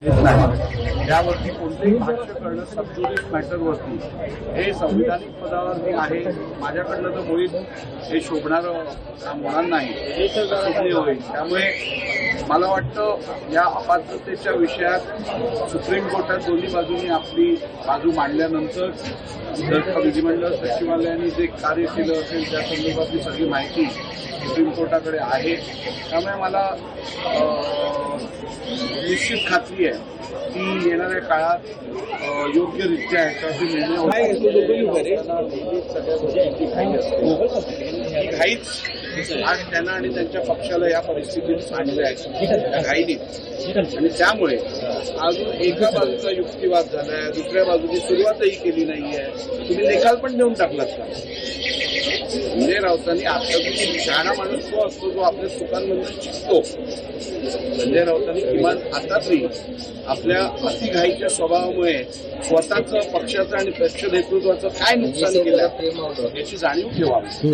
नाही यावरती कोणतेही भाष्य करणं सबज्युडिस मॅटरवरती हे संविधानिक पदावरती आहे. माझ्याकडनं तर मुळीच हे शोभणारं काम होणार नाही, शोभनीय होईल. त्यामुळे मला वाटतं या अपात्रतेच्या विषयात सुप्रीम कोर्टात दोन्ही बाजूंनी आपली बाजू मांडल्यानंतर जर का विधिमंडळ सचिवालयाने जे कार्य केलं असेल त्या संदर्भातली सगळी माहिती सुप्रीम कोर्टाकडे आहे. त्यामुळे मला निश्चित खात्री आहे की येणाऱ्या काळात योग्यरित्या याच्यावरती निर्णय घाईच आज त्यांना आणि त्यांच्या पक्षाला या परिस्थितीत सांगले आहे घाईने. आणि त्यामुळे अजून एका बाजूचा युक्तिवाद झालाय, दुसऱ्या बाजूची सुरुवातही केली नाहीये. तुम्ही निकाल पण देऊन टाकलात का? संजय राऊतांनी आपल्याकडून शहाणा माणूस तो असतो जो आपल्या चुकांमधून शिकतो. संजय राऊतांनी किमान आता तरी आपल्या अतिघाईच्या स्वभावामुळे स्वतःचं पक्षाचं आणि पक्ष नेतृत्वाचं काय नुकसान केलं याची जाणीव ठेवावी.